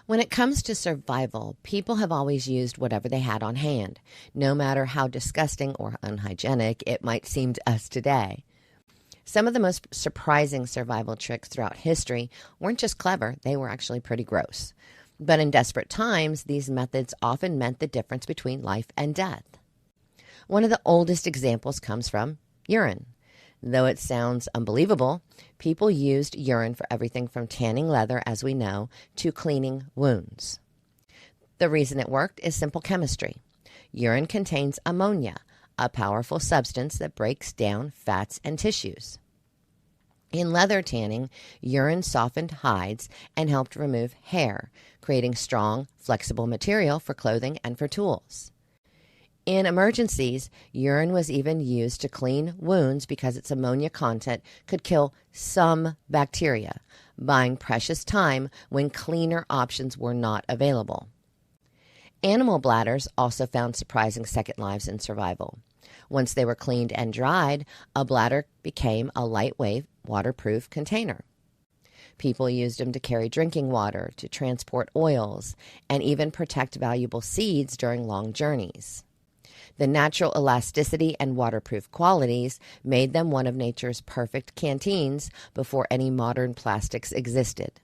When it comes to survival, people have always used whatever they had on hand, no matter how disgusting or unhygienic it might seem to us today. Some of the most surprising survival tricks throughout history weren't just clever, they were actually pretty gross. But in desperate times, these methods often meant the difference between life and death. One of the oldest examples comes from urine. Though it sounds unbelievable, people used urine for everything from tanning leather, as we know, to cleaning wounds. The reason it worked is simple chemistry. Urine contains ammonia, a powerful substance that breaks down fats and tissues. In leather tanning, urine softened hides and helped remove hair, creating strong, flexible material for clothing and for tools. In emergencies, urine was even used to clean wounds because its ammonia content could kill some bacteria, buying precious time when cleaner options were not available. Animal bladders also found surprising second lives in survival. Once they were cleaned and dried, a bladder became a lightweight, waterproof container. People used them to carry drinking water, to transport oils, and even protect valuable seeds during long journeys. The natural elasticity and waterproof qualities made them one of nature's perfect canteens before any modern plastics existed.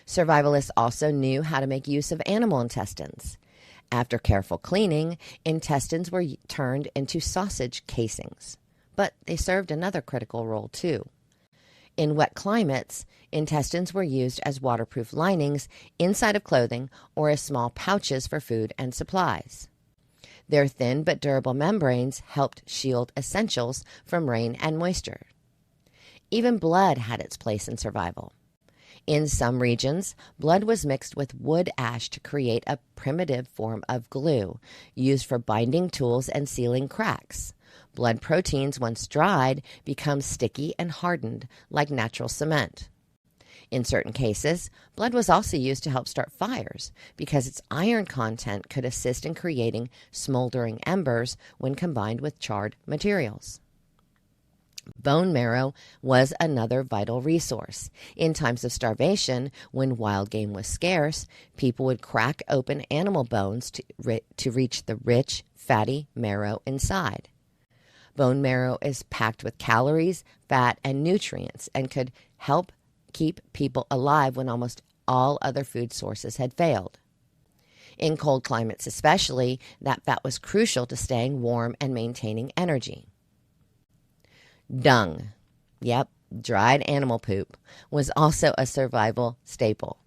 Survivalists also knew how to make use of animal intestines. After careful cleaning, intestines were turned into sausage casings, but they served another critical role too. In wet climates, intestines were used as waterproof linings inside of clothing or as small pouches for food and supplies. Their thin but durable membranes helped shield essentials from rain and moisture. Even blood had its place in survival. In some regions, blood was mixed with wood ash to create a primitive form of glue used for binding tools and sealing cracks. Blood proteins, once dried, become sticky and hardened like natural cement. In certain cases, blood was also used to help start fires because its iron content could assist in creating smoldering embers when combined with charred materials. Bone marrow was another vital resource. In times of starvation, when wild game was scarce, people would crack open animal bones to reach the rich, fatty marrow inside. Bone marrow is packed with calories, fat, and nutrients and could help keep people alive when almost all other food sources had failed. In cold climates especially, that fat was crucial to staying warm and maintaining energy. Dung, dried animal poop, was also a survival staple.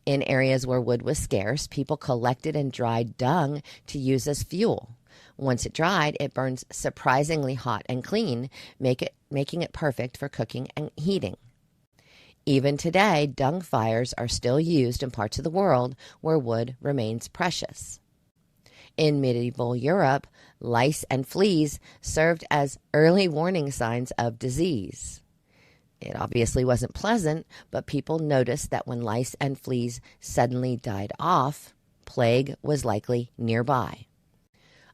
In areas where wood was scarce, people collected and dried dung to use as fuel. Once it dried, it burns surprisingly hot and clean, making it perfect for cooking and heating. Even today, dung fires are still used in parts of the world where wood remains precious. In medieval Europe, lice and fleas served as early warning signs of disease. It obviously wasn't pleasant, but people noticed that when lice and fleas suddenly died off, plague was likely nearby.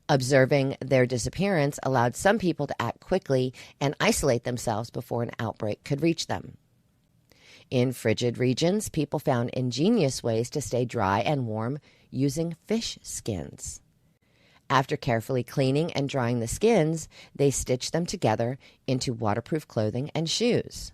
Observing their disappearance allowed some people to act quickly and isolate themselves before an outbreak could reach them. In frigid regions, people found ingenious ways to stay dry and warm using fish skins. After carefully cleaning and drying the skins, they stitched them together into waterproof clothing and shoes.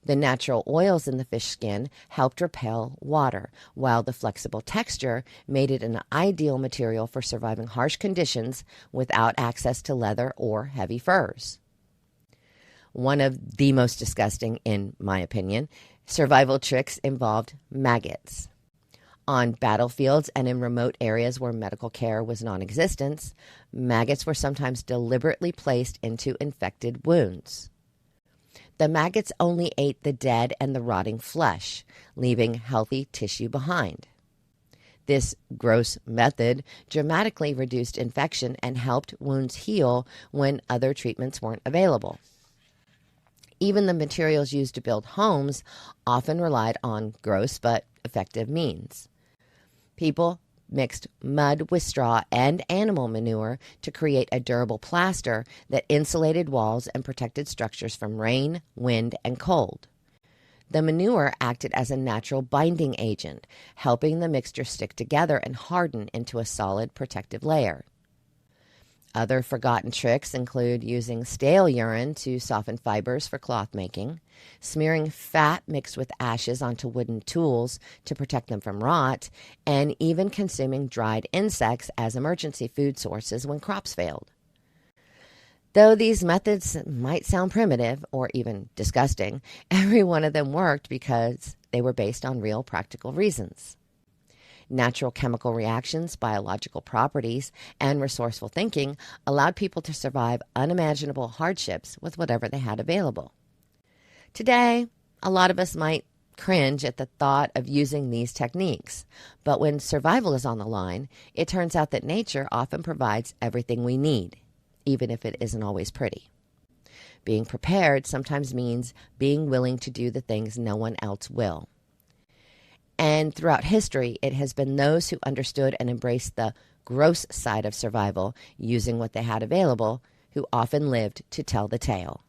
The natural oils in the fish skin helped repel water, while the flexible texture made it an ideal material for surviving harsh conditions without access to leather or heavy furs. One of the most disgusting, in my opinion, survival tricks involved maggots. On battlefields and in remote areas where medical care was non-existent, maggots were sometimes deliberately placed into infected wounds. The maggots only ate the dead and the rotting flesh, leaving healthy tissue behind. This gross method dramatically reduced infection and helped wounds heal when other treatments weren't available. Even the materials used to build homes often relied on gross but effective means. People mixed mud with straw and animal manure to create a durable plaster that insulated walls and protected structures from rain, wind, and cold. The manure acted as a natural binding agent, helping the mixture stick together and harden into a solid protective layer. Other forgotten tricks include using stale urine to soften fibers for cloth making, smearing fat mixed with ashes onto wooden tools to protect them from rot, and even consuming dried insects as emergency food sources when crops failed. Though these methods might sound primitive or even disgusting, every one of them worked because they were based on real practical reasons. Natural chemical reactions, biological properties, and resourceful thinking allowed people to survive unimaginable hardships with whatever they had available. Today, a lot of us might cringe at the thought of using these techniques, but when survival is on the line, it turns out that nature often provides everything we need, even if it isn't always pretty. Being prepared sometimes means being willing to do the things no one else will. And throughout history, it has been those who understood and embraced the gross side of survival, using what they had available, who often lived to tell the tale.